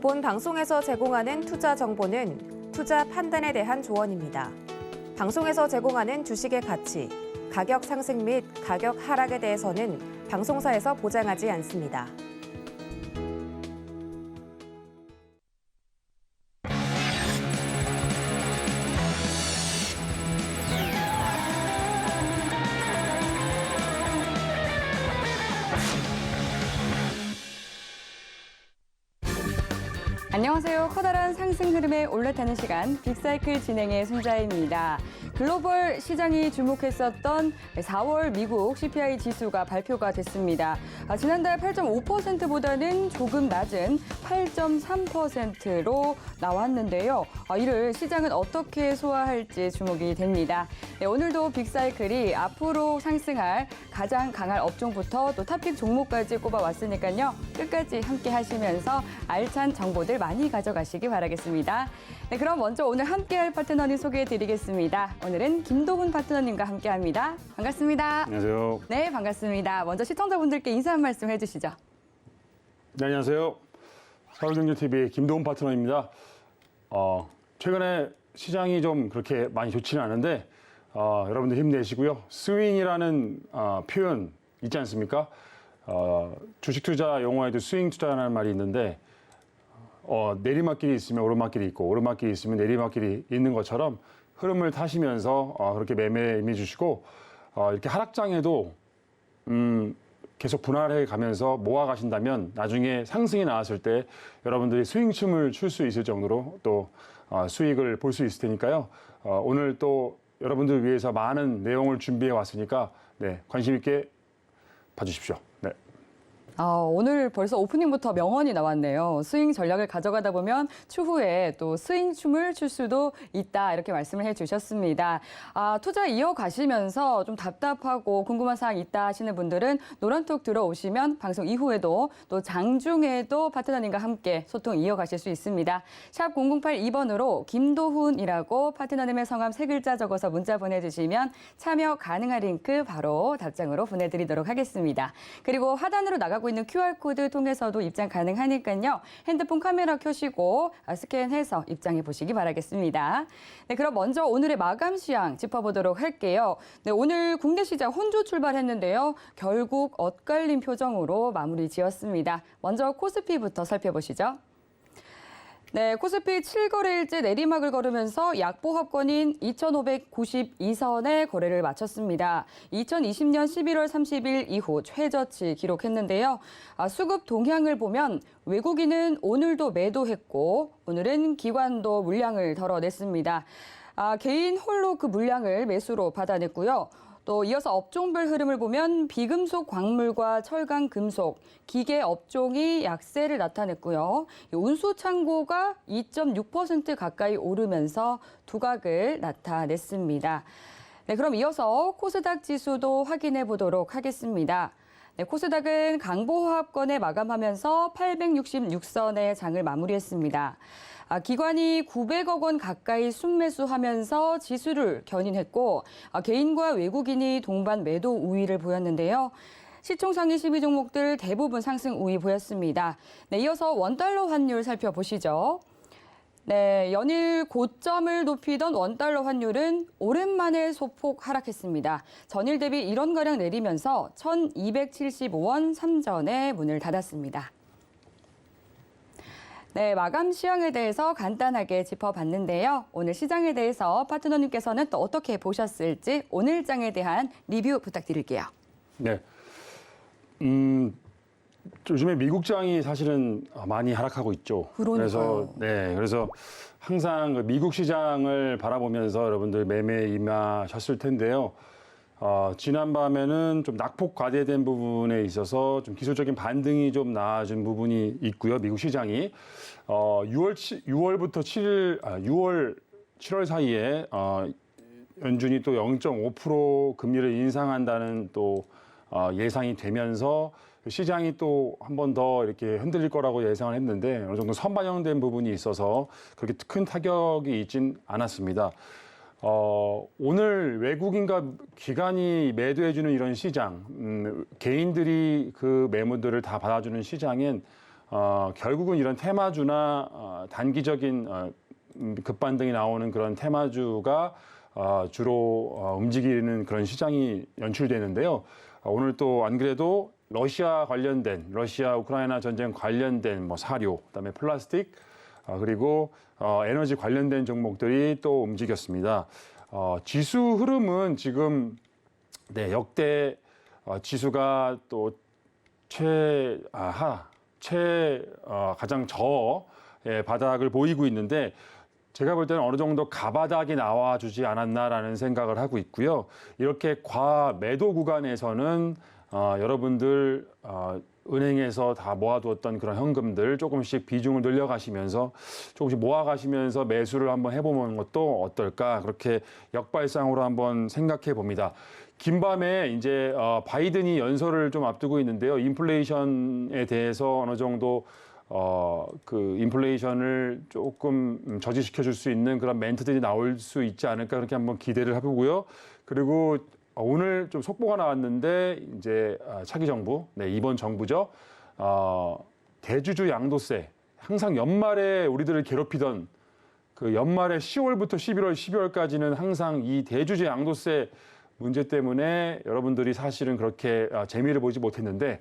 본 방송에서 제공하는 투자 정보는 투자 판단에 대한 조언입니다. 방송에서 제공하는 주식의 가치, 가격 상승 및 가격 하락에 대해서는 방송사에서 보장하지 않습니다. 안녕하세요. 커다란 상승 흐름에 올라타는 시간 빅사이클 진행의 손자입니다. 글로벌 시장이 주목했었던 4월 미국 CPI 지수가 발표가 됐습니다. 지난달 8.5%보다는 조금 낮은 8.3%로 나왔는데요. 이를 시장은 어떻게 소화할지 주목이 됩니다. 네, 오늘도 빅사이클이 앞으로 상승할 가장 강한 업종부터 또 탑픽 종목까지 꼽아왔으니까요. 끝까지 함께 하시면서 알찬 정보들 많이 가져가시기 바라겠습니다. 네, 그럼 먼저 오늘 함께할 파트너님 소개해드리겠습니다. 오늘은 김도훈 파트너님과 함께합니다. 반갑습니다. 안녕하세요. 네, 반갑습니다. 먼저 시청자분들께 인사 한 말씀 해주시죠. 네, 안녕하세요. 서울경제TV의 김도훈 파트너입니다. 최근에 시장이 좀 그렇게 많이 좋지는 않은데 여러분들 힘내시고요. 스윙이라는 표현 있지 않습니까? 주식 투자 용어에도 스윙 투자라는 말이 있는데 내리막길이 있으면 오르막길이 있고 오르막길이 있으면 내리막길이 있는 것처럼 흐름을 타시면서 그렇게 매매 임해 주시고 이렇게 하락장에도 계속 분할해 가면서 모아 가신다면 나중에 상승이 나왔을 때 여러분들이 스윙춤을 출 수 있을 정도로 또 수익을 볼 수 있을 테니까요. 오늘 또 여러분들 위해서 많은 내용을 준비해 왔으니까 네, 관심 있게 봐주십시오. 네. 오늘 벌써 오프닝부터 명언이 나왔네요. 스윙 전략을 가져가다 보면 추후에 또 스윙 춤을 출 수도 있다 이렇게 말씀을 해주셨습니다. 투자 이어가시면서 좀 답답하고 궁금한 사항 있다 하시는 분들은 노란톡 들어오시면 방송 이후에도 또 장중에도 파트너님과 함께 소통 이어가실 수 있습니다. 샵 0082번으로 김도훈이라고 파트너님의 성함 3글자 적어서 문자 보내주시면 참여 가능한 링크 바로 답장으로 보내드리도록 하겠습니다. 그리고 하단으로 나가고 있는 QR코드 통해서도 입장 가능하니까요. 핸드폰 카메라 켜시고 스캔해서 입장해 보시기 바라겠습니다. 네, 그럼 먼저 오늘의 마감 시황 짚어보도록 할게요. 네, 오늘 국내 시장 혼조 출발했는데요. 결국 엇갈린 표정으로 마무리 지었습니다. 먼저 코스피부터 살펴보시죠. 네, 코스피 7거래일째 내리막을 걸으면서 약보합권인 2,592선에 거래를 마쳤습니다. 2020년 11월 30일 이후 최저치 기록했는데요. 수급 동향을 보면 외국인은 오늘도 매도했고 오늘은 기관도 물량을 덜어냈습니다. 개인 홀로 그 물량을 매수로 받아냈고요. 또 이어서 업종별 흐름을 보면 비금속 광물과 철강 금속, 기계 업종이 약세를 나타냈고요. 운수 창고가 2.6% 가까이 오르면서 두각을 나타냈습니다. 네, 그럼 이어서 코스닥 지수도 확인해 보도록 하겠습니다. 네, 코스닥은 강보합권에 마감하면서 866선의 장을 마무리했습니다. 기관이 900억 원 가까이 순매수하면서 지수를 견인했고 개인과 외국인이 동반 매도 우위를 보였는데요. 시총 상위 12종목들 대부분 상승 우위 보였습니다. 네, 이어서 원달러 환율 살펴보시죠. 네, 연일 고점을 높이던 원달러 환율은 오랜만에 소폭 하락했습니다. 전일 대비 1원가량 내리면서 1,275원 3전에 문을 닫았습니다. 네, 마감 시황에 대해서 간단하게 짚어봤는데요. 오늘 시장에 대해서 파트너님께서는 또 어떻게 보셨을지 오늘장에 대한 리뷰 부탁드릴게요. 네. 요즘에 미국장이 사실은 많이 하락하고 있죠. 그러니까요. 그래서 항상 그 미국 시장을 바라보면서 여러분들 매매에 임하셨을 텐데요. 지난밤에는 좀 낙폭 과대된 부분에 있어서 좀 기술적인 반등이 좀 나아진 부분이 있고요. 미국 시장이 6월부터 6월 7월 사이에 연준이 또 0.5% 금리를 인상한다는 또 예상이 되면서 시장이 또 한 번 더 이렇게 흔들릴 거라고 예상을 했는데 어느 정도 선반영된 부분이 있어서 그렇게 큰 타격이 있진 않았습니다. 오늘 외국인과 기관이 매도해주는 이런 시장, 개인들이 그 매물들을 다 받아주는 시장엔 결국은 이런 테마주나 단기적인 급반등이 나오는 그런 테마주가 주로 움직이는 그런 시장이 연출되는데요. 오늘 또 안 그래도 러시아 관련된 러시아 우크라이나 전쟁 관련된 뭐 사료, 그다음에 플라스틱 그리고 에너지 관련된 종목들이 또 움직였습니다. 지수 흐름은 지금 네, 역대 지수가 또 가장 저의 바닥을 보이고 있는데 제가 볼 때는 어느 정도 가바닥이 나와주지 않았나라는 생각을 하고 있고요. 이렇게 과매도 구간에서는 여러분들 은행에서 다 모아두었던 그런 현금들 조금씩 비중을 늘려가시면서 조금씩 모아가시면서 매수를 한번 해보는 것도 어떨까 그렇게 역발상으로 한번 생각해 봅니다. 긴밤에 이제 바이든이 연설을 좀 앞두고 있는데요. 인플레이션에 대해서 어느 정도 그 인플레이션을 조금 저지시켜 줄 수 있는 그런 멘트들이 나올 수 있지 않을까 그렇게 한번 기대를 해보고요. 그리고 오늘 좀 속보가 나왔는데 이제 차기 정부, 네, 이번 정부죠. 대주주 양도세 항상 연말에 우리들을 괴롭히던 그 연말에 10월부터 11월, 12월까지는 항상 이 대주주 양도세 문제 때문에 여러분들이 사실은 그렇게 재미를 보지 못했는데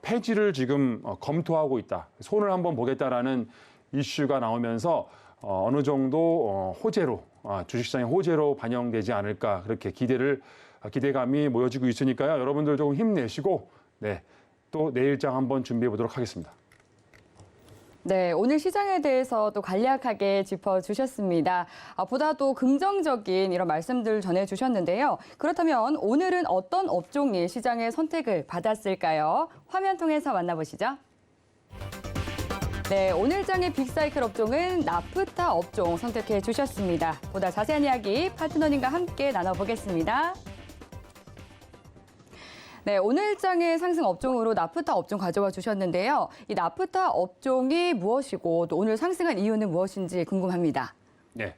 폐지를 지금 검토하고 있다. 손을 한번 보겠다라는 이슈가 나오면서 어느 정도 호재로 주식시장의 호재로 반영되지 않을까 그렇게 기대감이 모여지고 있으니까요. 여러분들 조금 힘내시고 네, 또 내일장 한번 준비해 보도록 하겠습니다. 네, 오늘 시장에 대해서 또 간략하게 짚어주셨습니다. 보다도 긍정적인 이런 말씀들 전해주셨는데요. 그렇다면 오늘은 어떤 업종이 시장의 선택을 받았을까요? 화면 통해서 만나보시죠. 네, 오늘 장의 빅사이클 업종은 나프타 업종 선택해 주셨습니다. 보다 자세한 이야기 파트너님과 함께 나눠보겠습니다. 네, 오늘 장의 상승 업종으로 나프타 업종 가져와 주셨는데요. 이 나프타 업종이 무엇이고 또 오늘 상승한 이유는 무엇인지 궁금합니다. 네.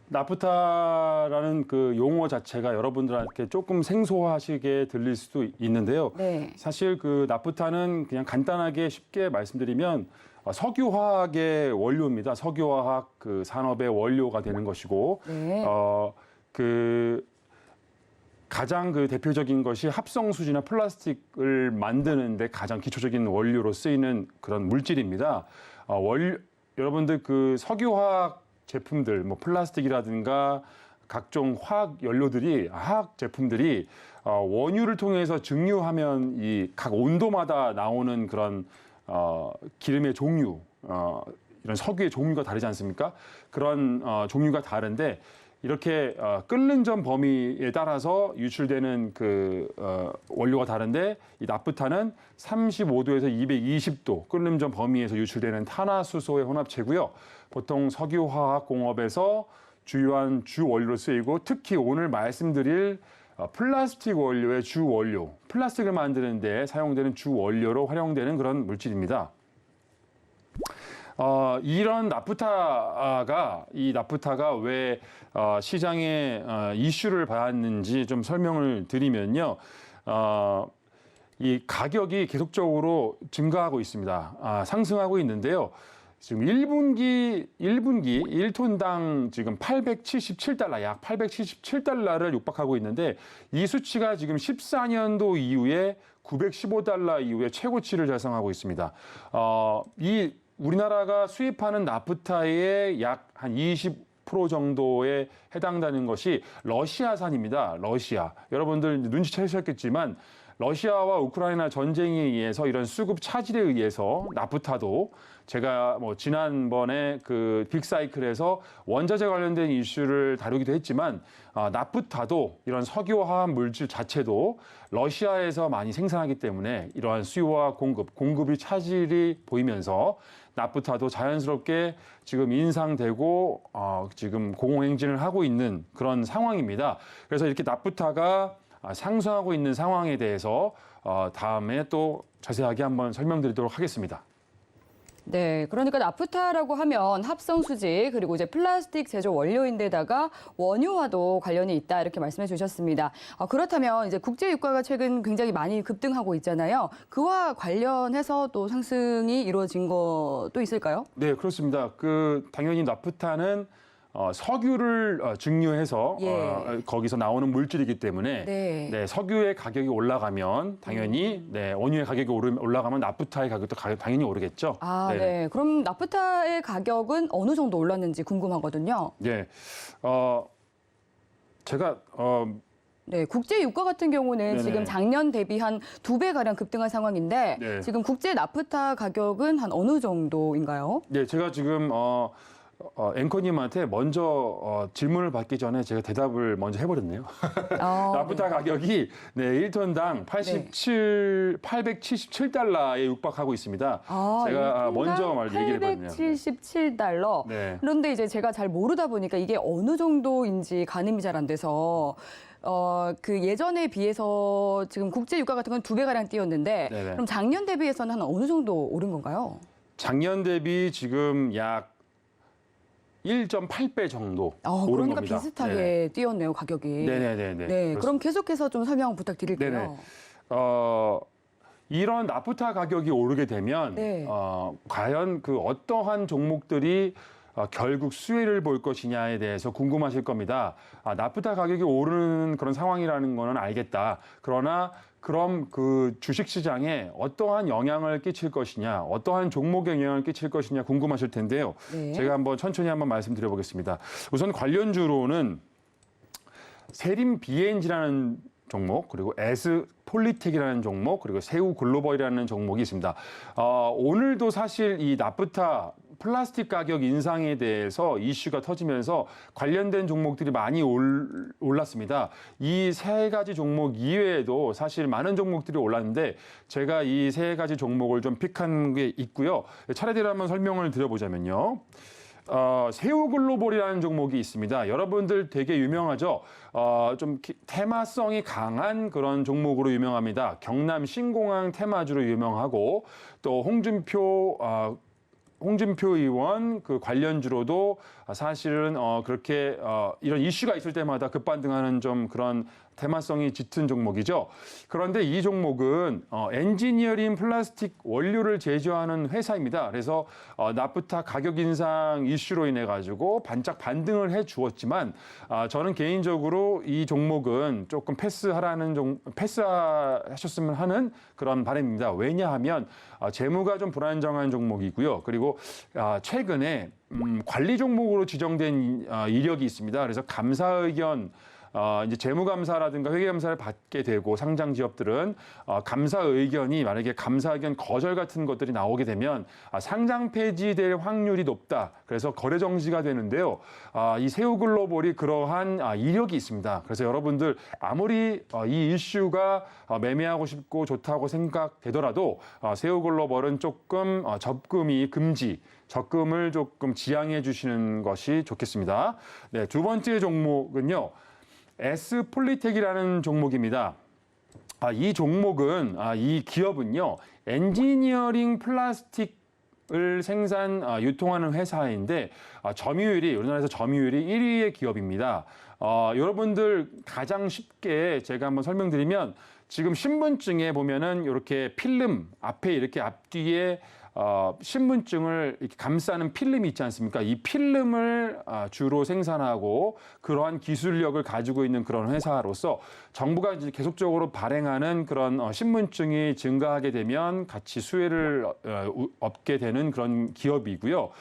나프타라는 그 용어 자체가 여러분들한테 조금 생소하시게 들릴 수도 있는데요. 네. 사실 그 나프타는 그냥 간단하게 쉽게 말씀드리면 석유화학의 원료입니다. 석유화학 그 산업의 원료가 되는 것이고, 네. 가장 그 대표적인 것이 합성수지나 플라스틱을 만드는데 가장 기초적인 원료로 쓰이는 그런 물질입니다. 여러분들 그 석유화학 제품들, 뭐 플라스틱이라든가 각종 화학 연료들이, 화학 제품들이 원유를 통해서 증류하면 이 각 온도마다 나오는 그런 기름의 종류, 이런 석유의 종류가 다르지 않습니까? 그런 종류가 다른데 이렇게 끓는 점 범위에 따라서 유출되는 그 원료가 다른데 이 나프타는 35도에서 220도 끓는 점 범위에서 유출되는 탄화수소의 혼합체고요. 보통 석유화학 공업에서 주요한 주 원료로 쓰이고 특히 오늘 말씀드릴 플라스틱 원료의 주 원료, 플라스틱을 만드는 데 사용되는 주 원료로 활용되는 그런 물질입니다. 이런 나프타가 왜 시장에 이슈를 받았는지 좀 설명을 드리면요. 이 가격이 계속적으로 증가하고 있습니다. 상승하고 있는데요. 지금 1분기 1톤당 지금 877달러, 약 877달러를 육박하고 있는데 이 수치가 지금 14년도 이후에 915달러 이후에 최고치를 달성하고 있습니다. 우리나라가 수입하는 나프타의 약 한 20% 정도에 해당되는 것이 러시아산입니다. 러시아. 여러분들 눈치채셨겠지만 러시아와 우크라이나 전쟁에 의해서 이런 수급 차질에 의해서 나프타도 제가 뭐 지난번에 그 빅사이클에서 원자재 관련된 이슈를 다루기도 했지만 나프타도 이런 석유화학 물질 자체도 러시아에서 많이 생산하기 때문에 이러한 수요와 공급이 차질이 보이면서 나프타도 자연스럽게 지금 인상되고 지금 공공행진을 하고 있는 그런 상황입니다. 그래서 이렇게 나프타가 상승하고 있는 상황에 대해서 다음에 또 자세하게 한번 설명드리도록 하겠습니다. 네, 그러니까 나프타라고 하면 합성 수지 그리고 이제 플라스틱 제조 원료인데다가 원유와도 관련이 있다 이렇게 말씀해 주셨습니다. 그렇다면 이제 국제 유가가 최근 굉장히 많이 급등하고 있잖아요. 그와 관련해서 또 상승이 이루어진 것도 있을까요? 네, 그렇습니다. 당연히 나프타는 석유를 증류해서 예. 거기서 나오는 물질이기 때문에 네. 석유의 가격이 올라가면 당연히 원유의 가격이 올라가면 나프타의 가격도 당연히 오르겠죠. 네. 그럼 나프타의 가격은 어느 정도 올랐는지 궁금하거든요. 네, 제가 네, 국제 유가 같은 경우는 네네. 지금 작년 대비 한 2배 가량 급등한 상황인데 네. 지금 국제 나프타 가격은 한 어느 정도인가요? 네, 제가 지금 앵커님한테 먼저 질문을 받기 전에 제가 대답을 먼저 해버렸네요. 나프타 가격이 1톤당 877달러에 육박하고 있습니다. 제가 먼저 얘기를 했거든요. 877달러. 네. 그런데 이제 제가 잘 모르다 보니까 이게 어느 정도인지 가늠이 잘 안 돼서 그 예전에 비해서 지금 국제 유가 같은 건 2배 가량 뛰었는데 네네. 그럼 작년 대비해서는 한 어느 정도 오른 건가요? 작년 대비 지금 약 1.8배 정도 오른 그러니까 겁니다. 비슷하게 네네. 뛰었네요, 가격이. 네네네네. 네, 그럼 계속해서 좀 설명 부탁드릴게요. 네네. 이런 나프타 가격이 오르게 되면 네. 과연 어떠한 종목들이 결국 수혜를 볼 것이냐에 대해서 궁금하실 겁니다. 나프타 가격이 오르는 그런 상황이라는 거는 알겠다. 그러나 그럼 주식 시장에 어떠한 영향을 끼칠 것이냐, 어떠한 종목에 영향을 끼칠 것이냐 궁금하실 텐데요. 네. 제가 천천히 한번 말씀드려 보겠습니다. 우선 관련주로는 세림 BNG라는 종목, 그리고 에스폴리텍이라는 종목, 그리고 세우글로벌이라는 종목이 있습니다. 오늘도 사실 이 나프타 플라스틱 가격 인상에 대해서 이슈가 터지면서 관련된 종목들이 많이 올랐습니다. 이 세 가지 종목 이외에도 사실 많은 종목들이 올랐는데 제가 이 세 가지 종목을 좀 픽한 게 있고요. 차례대로 한번 설명을 드려보자면요. 세우글로벌이라는 종목이 있습니다. 여러분들 되게 유명하죠. 좀 테마성이 강한 그런 종목으로 유명합니다. 경남 신공항 테마주로 유명하고 또 홍준표 의원 관련주로도 사실은 그렇게 이런 이슈가 있을 때마다 급반등하는 좀 그런 테마성이 짙은 종목이죠. 그런데 이 종목은 엔지니어링 플라스틱 원료를 제조하는 회사입니다. 그래서 나프타 가격 인상 이슈로 인해 가지고 반짝 반등을 해 주었지만 저는 개인적으로 이 종목은 조금 패스하셨으면 하는 그런 바람입니다. 왜냐하면 재무가 좀 불안정한 종목이고요. 그리고 최근에 관리 종목으로 지정된 이력이 있습니다. 그래서 감사 의견 이제 재무감사라든가 회계감사를 받게 되고 상장 기업들은 감사 의견이 만약에 감사 의견 거절 같은 것들이 나오게 되면 상장 폐지될 확률이 높다. 그래서 거래 정지가 되는데요. 이 세우글로벌이 그러한 이력이 있습니다. 그래서 여러분들 아무리 이 이슈가 매매하고 싶고 좋다고 생각되더라도 세우글로벌은 조금 적금을 조금 지양해 주시는 것이 좋겠습니다. 네, 두 번째 종목은요. 에스폴리텍이라는 종목입니다. 이 종목은, 이 기업은요, 엔지니어링 플라스틱을 유통하는 회사인데, 우리나라에서 점유율이 1위의 기업입니다. 여러분들 가장 쉽게 제가 한번 설명드리면, 지금 신분증에 보면은 이렇게 필름, 앞에 이렇게 앞뒤에 신분증을 이렇게 감싸는 필름이 있지 않습니까? 이 필름을 주로 생산하고 그러한 기술력을 가지고 있는 그런 회사로서 정부가 이제 계속적으로 발행하는 그런 신분증이 증가하게 되면 같이 수혜를 얻게 되는 그런 기업이고요.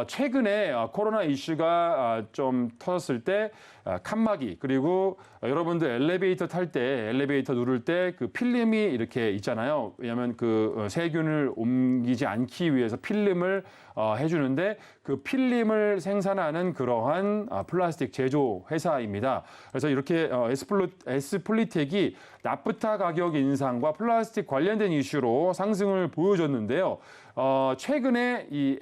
최근에 코로나 이슈가 좀 터졌을 때 칸막이 그리고 여러분들 엘리베이터 탈 때 엘리베이터 누를 때 그 필름이 이렇게 있잖아요. 왜냐하면 세균을 옮기지 않기 위해서 필름을 해주는데 그 필름을 생산하는 그러한 플라스틱 제조 회사입니다. 그래서 이렇게 에스폴리텍이 나프타 가격 인상과 플라스틱 관련된 이슈로 상승을 보여줬는데요. 최근에 이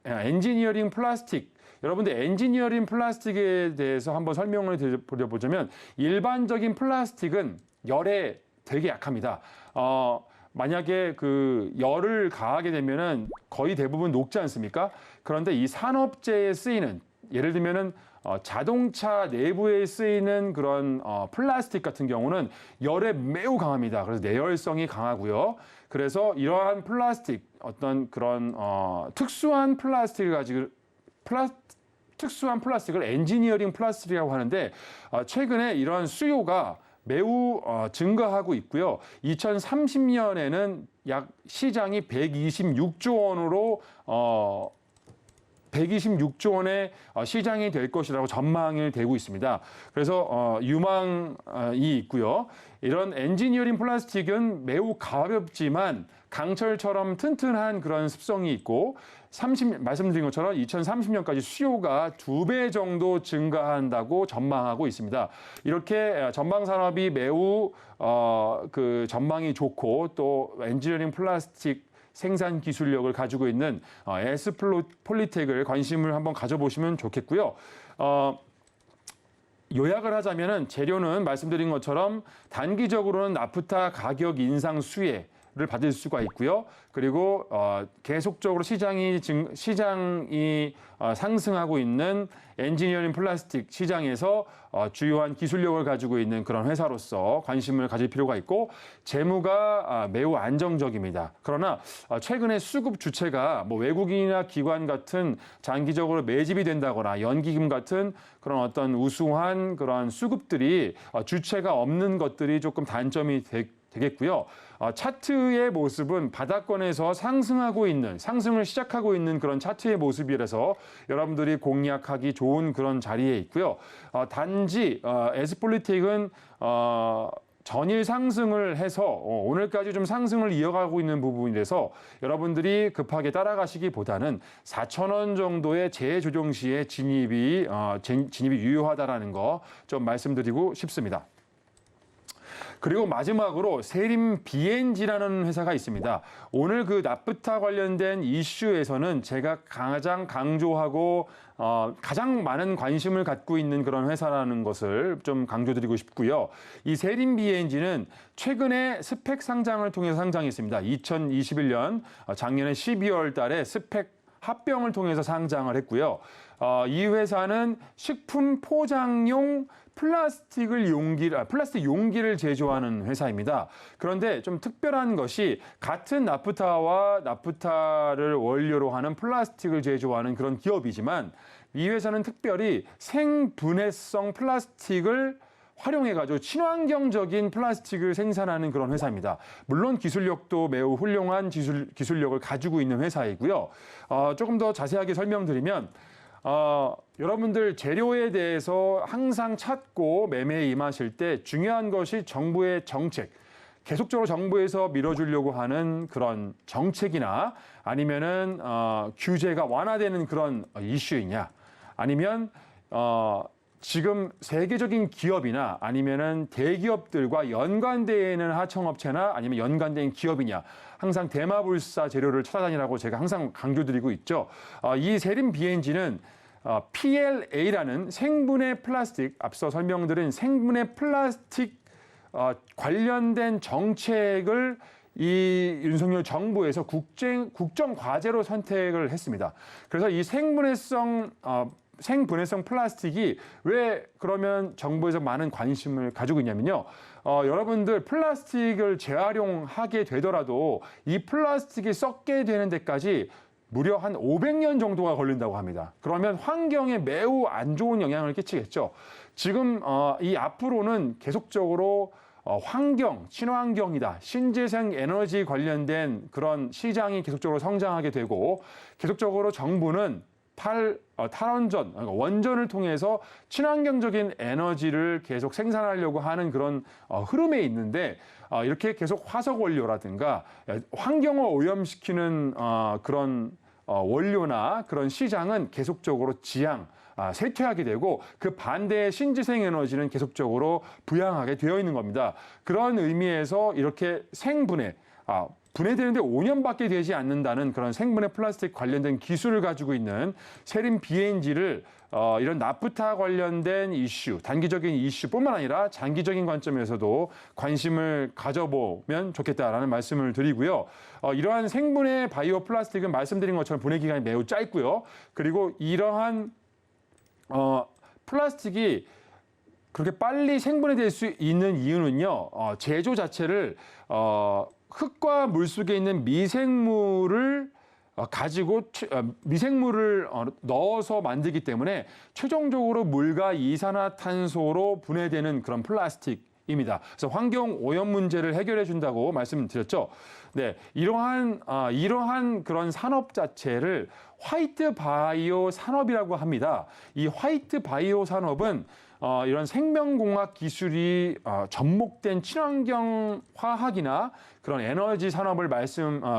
엔지니어링 플라스틱 여러분들 엔지니어링 플라스틱에 대해서 한번 설명을 드려보자면 일반적인 플라스틱은 열에 되게 약합니다. 만약에 그 열을 가하게 되면은 거의 대부분 녹지 않습니까? 그런데 이 산업재에 쓰이는 예를 들면은 자동차 내부에 쓰이는 그런 플라스틱 같은 경우는 열에 매우 강합니다. 그래서 내열성이 강하고요. 그래서 이러한 플라스틱 어떤 그런 특수한 플라스틱을 엔지니어링 플라스틱이라고 하는데 최근에 이러한 수요가 매우 증가하고 있고요. 2030년에는 약 시장이 126조 원으로 126조 원의 시장이 될 것이라고 전망이 되고 있습니다. 그래서 유망이 있고요. 이런 엔지니어링 플라스틱은 매우 가볍지만 강철처럼 튼튼한 그런 습성이 있고 말씀드린 것처럼 2030년까지 수요가 2배 정도 증가한다고 전망하고 있습니다. 이렇게 전방 산업이 매우 그 전망이 좋고 또 엔지니어링 플라스틱 생산 기술력을 가지고 있는 에스폴리텍을 관심을 한번 가져보시면 좋겠고요. 요약을 하자면은 재료는 말씀드린 것처럼 단기적으로는 나프타 가격 인상 수혜를 받을 수가 있고요. 그리고 계속적으로 시장이 상승하고 있는 엔지니어링 플라스틱 시장에서 주요한 기술력을 가지고 있는 그런 회사로서 관심을 가질 필요가 있고 재무가 매우 안정적입니다. 그러나 최근에 수급 주체가 뭐 외국인이나 기관 같은 장기적으로 매집이 된다거나 연기금 같은 그런 어떤 우수한 그런 수급들이 주체가 없는 것들이 조금 단점이 되겠고요. 차트의 모습은 바닥권에서 상승을 시작하고 있는 그런 차트의 모습이라서 여러분들이 공략하기 좋은 그런 자리에 있고요. 단지 에스폴리텍은 전일 상승을 해서 오늘까지 좀 상승을 이어가고 있는 부분이라서 여러분들이 급하게 따라가시기보다는 4,000원 정도의 재조정 시에 진입이 유효하다라는 거 좀 말씀드리고 싶습니다. 그리고 마지막으로 세림 BNG라는 회사가 있습니다. 오늘 그 나프타 관련된 이슈에서는 제가 가장 강조하고 가장 많은 관심을 갖고 있는 그런 회사라는 것을 좀 강조드리고 싶고요. 이 세림 BNG는 최근에 스펙 상장을 통해서 상장했습니다. 2021년 작년에 12월 달에 스펙 합병을 통해서 상장을 했고요. 이 회사는 식품 포장용 플라스틱 용기를 제조하는 회사입니다. 그런데 좀 특별한 것이 같은 나프타를 원료로 하는 플라스틱을 제조하는 그런 기업이지만 이 회사는 특별히 생분해성 플라스틱을 활용해가지고 친환경적인 플라스틱을 생산하는 그런 회사입니다. 물론 기술력도 매우 훌륭한 기술력을 가지고 있는 회사이고요. 조금 더 자세하게 설명드리면 여러분들 재료에 대해서 항상 찾고 매매에 임하실 때 중요한 것이 정부의 정책, 계속적으로 정부에서 밀어주려고 하는 그런 정책이나 아니면은 규제가 완화되는 그런 이슈이냐, 아니면 지금 세계적인 기업이나 아니면은 대기업들과 연관되어 있는 하청업체나 아니면 연관된 기업이냐, 항상 대마불사 재료를 찾아다니라고 제가 항상 강조드리고 있죠. 이 세림 BNG는 PLA라는 생분해 플라스틱, 앞서 설명드린 생분해 플라스틱 관련된 정책을 이 윤석열 정부에서 국정 과제로 선택을 했습니다. 그래서 이 생분해성 플라스틱이 왜 그러면 정부에서 많은 관심을 가지고 있냐면요. 여러분들 플라스틱을 재활용하게 되더라도 이 플라스틱이 썩게 되는 데까지 무려 한 500년 정도가 걸린다고 합니다. 그러면 환경에 매우 안 좋은 영향을 끼치겠죠. 지금 이 앞으로는 계속적으로 친환경이다, 신재생 에너지 관련된 그런 시장이 계속적으로 성장하게 되고 계속적으로 정부는 탈원전, 원전을 통해서 친환경적인 에너지를 계속 생산하려고 하는 그런 흐름에 있는데 이렇게 계속 화석 원료라든가 환경을 오염시키는 그런 원료나 그런 시장은 계속적으로 쇠퇴하게 되고 그 반대의 신재생 에너지는 계속적으로 부양하게 되어 있는 겁니다. 그런 의미에서 이렇게 생분해, 분해되는데 5년밖에 되지 않는다는 그런 생분해 플라스틱 관련된 기술을 가지고 있는 세린 BNG를 이런 나프타 관련된 이슈, 단기적인 이슈뿐만 아니라 장기적인 관점에서도 관심을 가져보면 좋겠다라는 말씀을 드리고요. 이러한 생분해 바이오 플라스틱은 말씀드린 것처럼 분해 기간이 매우 짧고요. 그리고 이러한 플라스틱이 그렇게 빨리 생분해될 수 있는 이유는요. 제조 자체를 흙과 물 속에 있는 미생물을 미생물을 넣어서 만들기 때문에 최종적으로 물과 이산화탄소로 분해되는 그런 플라스틱입니다. 그래서 환경 오염 문제를 해결해 준다고 말씀드렸죠. 네, 이러한 그런 산업 자체를 화이트 바이오 산업이라고 합니다. 이 화이트 바이오 산업은 이런 생명공학 기술이 접목된 친환경 화학이나 그런 에너지 산업을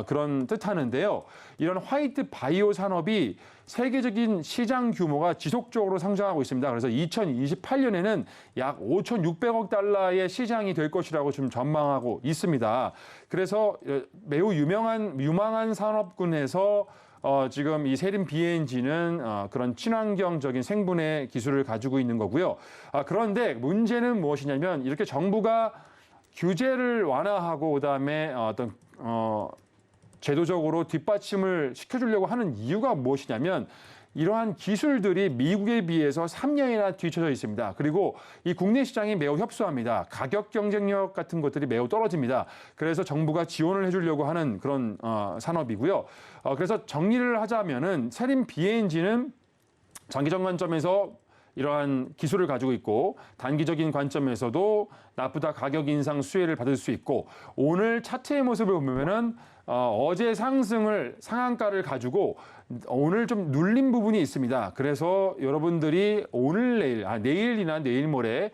그런 뜻하는데요. 이런 화이트 바이오 산업이 세계적인 시장 규모가 지속적으로 성장하고 있습니다. 그래서 2028년에는 약 5,600억 달러의 시장이 될 것이라고 좀 전망하고 있습니다. 그래서 매우 유망한 산업군에서 지금 이 세린 BNG는 그런 친환경적인 생분해 기술을 가지고 있는 거고요. 그런데 문제는 무엇이냐면 이렇게 정부가 규제를 완화하고 그다음에 제도적으로 뒷받침을 시켜주려고 하는 이유가 무엇이냐면 이러한 기술들이 미국에 비해서 3년이나 뒤처져 있습니다. 그리고 이 국내 시장이 매우 협소합니다. 가격 경쟁력 같은 것들이 매우 떨어집니다. 그래서 정부가 지원을 해주려고 하는 그런 산업이고요. 그래서 정리를 하자면은 세린 BNG는 장기적 관점에서 이러한 기술을 가지고 있고 단기적인 관점에서도 나프타 가격 인상 수혜를 받을 수 있고 오늘 차트의 모습을 보면은 어제 상한가를 가지고 오늘 좀 눌린 부분이 있습니다. 그래서 여러분들이 내일이나 내일 모레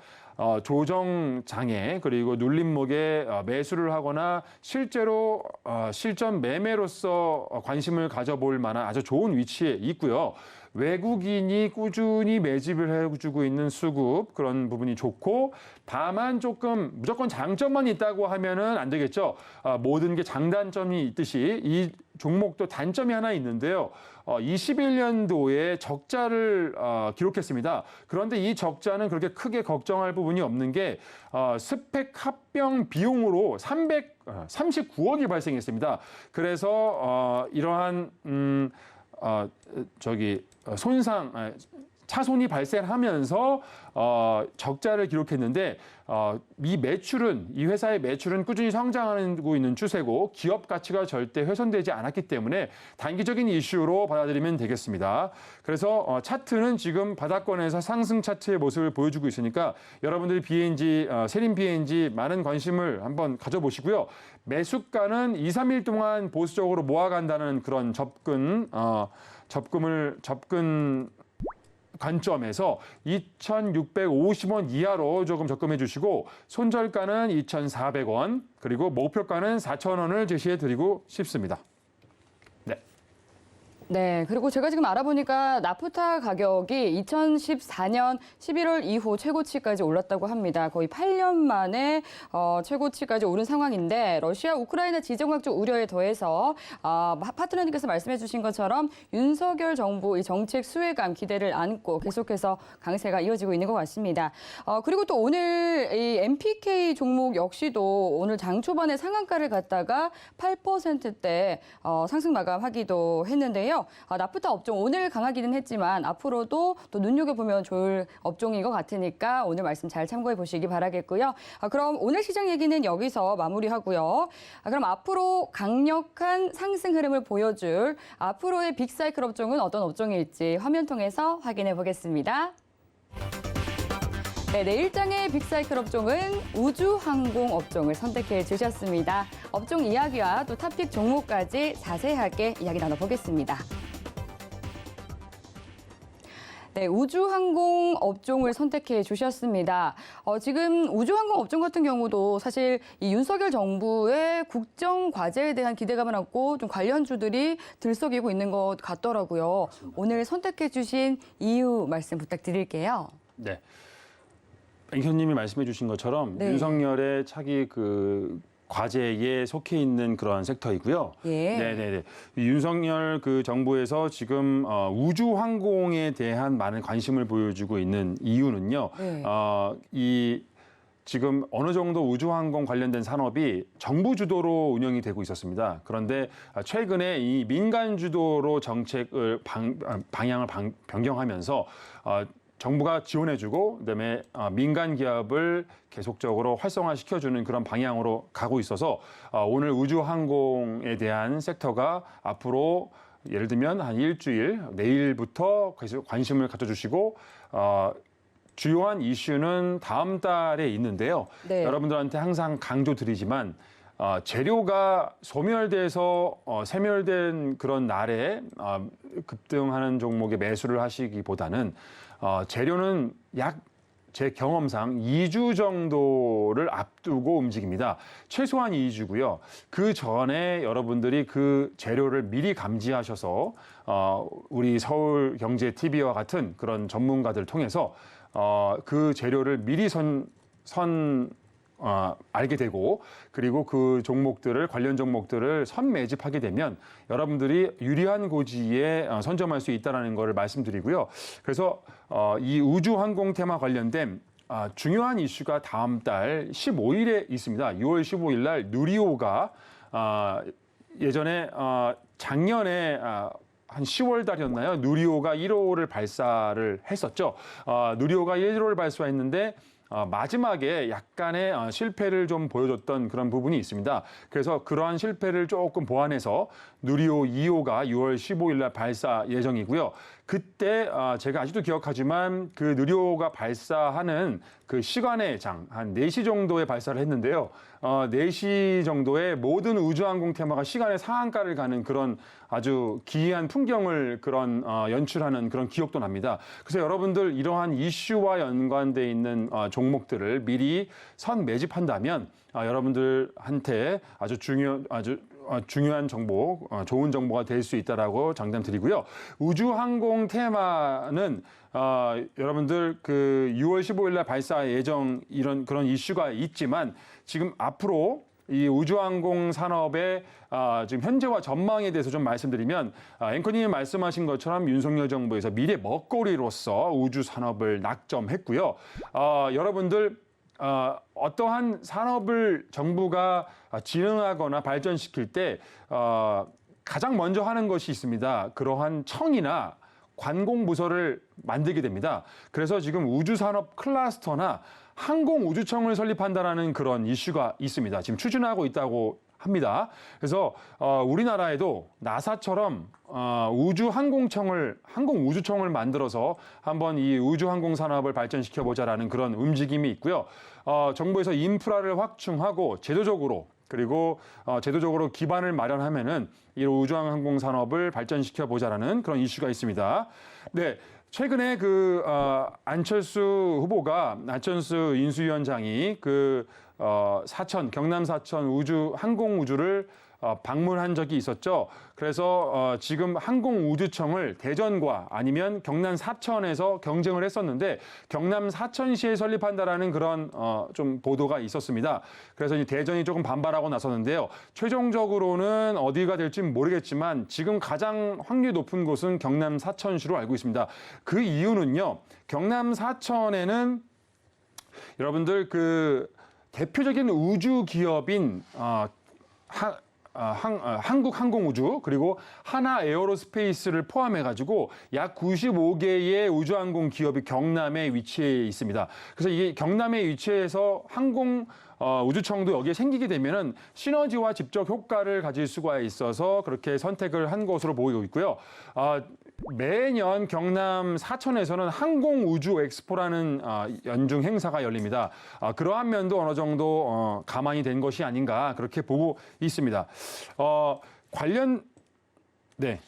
조정 장애 그리고 눌림목에 매수를 하거나 실제로 실전 매매로서 관심을 가져볼 만한 아주 좋은 위치에 있고요. 외국인이 꾸준히 매집을 해주고 있는 수급 그런 부분이 좋고 다만 조금 무조건 장점만 있다고 하면은 안 되겠죠. 모든 게 장단점이 있듯이 이 종목도 단점이 하나 있는데요. 21년도에 적자를 기록했습니다. 그런데 이 적자는 그렇게 크게 걱정할 부분이 없는 게 스펙 합병 비용으로 339억이 발생했습니다. 그래서 이러한 차손이 발생하면서 적자를 기록했는데 이 회사의 매출은 꾸준히 성장하고 있는 추세고 기업 가치가 절대 훼손되지 않았기 때문에 단기적인 이슈로 받아들이면 되겠습니다. 그래서 차트는 지금 바닥권에서 상승 차트의 모습을 보여주고 있으니까 여러분들이 세린 BNG 많은 관심을 한번 가져보시고요. 매수가는 2, 3일 동안 보수적으로 모아간다는 그런 접근 관점에서 2,650원 이하로 조금 접근해 주시고 손절가는 2,400원 그리고 목표가는 4,000원을 제시해 드리고 싶습니다. 네, 그리고 제가 지금 알아보니까 나프타 가격이 2014년 11월 이후 최고치까지 올랐다고 합니다. 거의 8년 만에 최고치까지 오른 상황인데 러시아 우크라이나 지정학적 우려에 더해서 파트너님께서 말씀해 주신 것처럼 윤석열 정부 이 정책 수혜감 기대를 안고 계속해서 강세가 이어지고 있는 것 같습니다. 그리고 또 오늘 이 MPK 종목 역시도 오늘 장 초반에 상한가를 갔다가 8%대 상승 마감하기도 했는데요. 나프타 업종 오늘 강하기는 했지만 앞으로도 또 눈여겨보면 좋을 업종인 것 같으니까 오늘 말씀 잘 참고해 보시기 바라겠고요. 그럼 오늘 시장 얘기는 여기서 마무리하고요. 그럼 앞으로 강력한 상승 흐름을 보여줄 앞으로의 빅사이클 업종은 어떤 업종일지 화면 통해서 확인해 보겠습니다. 네, 내일장의 빅사이클 업종은 우주항공 업종을 선택해 주셨습니다. 업종 이야기와 또 탑픽 종목까지 자세하게 이야기 나눠보겠습니다. 네, 우주항공 업종을 선택해 주셨습니다. 지금 우주항공 업종 같은 경우도 사실 이 윤석열 정부의 국정 과제에 대한 기대감을 안고 좀 관련주들이 들썩이고 있는 것 같더라고요. 오늘 선택해 주신 이유 말씀 부탁드릴게요. 네. 앵커님이 말씀해 주신 것처럼 네. 윤석열의 차기 과제에 속해 있는 그런 섹터이고요. 예. 네네네. 이 윤석열 그 정부에서 지금 우주 항공에 대한 많은 관심을 보여주고 있는 이유는요. 네. 이 지금 어느 정도 우주항공 관련된 산업이 정부 주도로 운영이 되고 있었습니다. 그런데 최근에 이 민간 주도로 정책을 방향을 변경하면서 정부가 지원해주고 그다음에 민간 기업을 계속적으로 활성화시켜주는 그런 방향으로 가고 있어서 오늘 우주항공에 대한 섹터가 앞으로 예를 들면 한 일주일 내일부터 계속 관심을 가져주시고 주요한 이슈는 다음 달에 있는데요. 네. 여러분들한테 항상 강조드리지만 재료가 소멸돼서 세멸된 그런 날에 급등하는 종목에 매수를 하시기보다는 재료는 제 경험상 2주 정도를 앞두고 움직입니다. 최소한 2주고요. 그 전에 여러분들이 그 재료를 미리 감지하셔서 우리 서울경제TV와 같은 그런 전문가들 통해서 그 재료를 미리 알게 되고 그리고 그 종목들을 관련 종목들을 선매집하게 되면 여러분들이 유리한 고지에 선점할 수 있다는 것을 말씀드리고요. 그래서 이 우주항공 테마 관련된 중요한 이슈가 다음 달 15일에 있습니다. 6월 15일 날 누리호가 예전에 작년에 한 10월 달이었나요? 누리호가 1호를 발사를 했었죠. 누리호가 1호를 발사했는데 마지막에 약간의 실패를 좀 보여줬던 그런 부분이 있습니다. 그래서 그러한 실패를 조금 보완해서 누리호 2호가 6월 15일 날 발사 예정이고요. 그때 제가 아직도 기억하지만 그 누리호가 발사하는 그 시간의 장, 한 4시 정도에 발사를 했는데요. 4시 정도에 모든 우주항공 테마가 시간의 상한가를 가는 그런 아주 기이한 풍경을 그런 연출하는 그런 기억도 납니다. 그래서 여러분들 이러한 이슈와 연관돼 있는 종목들을 미리 선 매집한다면 여러분들한테 아주 중요한 정보, 좋은 정보가 될 수 있다라고 장담드리고요. 우주항공 테마는 여러분들 그 6월 15일 날 발사 예정 그런 이슈가 있지만 지금 앞으로 이 우주항공 산업의 지금 현재와 전망에 대해서 좀 말씀드리면 앵커님이 말씀하신 것처럼 윤석열 정부에서 미래 먹거리로서 우주 산업을 낙점했고요. 여러분들 어떠한 산업을 정부가 진흥하거나 발전시킬 때 가장 먼저 하는 것이 있습니다. 그러한 청이나 관공부서를 만들게 됩니다. 그래서 지금 우주산업 클러스터나 항공우주청을 설립한다는 그런 이슈가 있습니다. 지금 추진하고 있다고 합니다. 그래서 우리나라에도 나사처럼 항공우주청을 만들어서 한번 이 우주항공 산업을 발전시켜 보자라는 그런 움직임이 있고요. 정부에서 인프라를 확충하고 제도적으로 기반을 마련하면은 이 우주항공 산업을 발전시켜 보자라는 그런 이슈가 있습니다. 네. 최근에 안철수 인수위원장이 경남 사천 항공우주를 방문한 적이 있었죠. 그래서 지금 항공우주청을 대전과 아니면 경남 사천에서 경쟁을 했었는데 경남 사천시에 설립한다라는 그런 좀 보도가 있었습니다. 그래서 이 대전이 조금 반발하고 나섰는데요. 최종적으로는 어디가 될지 모르겠지만 지금 가장 확률이 높은 곳은 경남 사천시로 알고 있습니다. 그 이유는요. 경남 사천에는 여러분들 대표적인 우주 기업인 한국항공우주 그리고 하나에어로스페이스를 포함해가지고 약 95개의 우주항공 기업이 경남에 위치해 있습니다. 그래서 이게 경남에 위치해서 우주청도 여기에 생기게 되면은 시너지와 직접 효과를 가질 수가 있어서 그렇게 선택을 한 것으로 보이고 있고요. 매년 경남 사천에서는 항공우주 엑스포라는 연중 행사가 열립니다. 그러한 면도 어느 정도 가만히 된 것이 아닌가 그렇게 보고 있습니다. 네.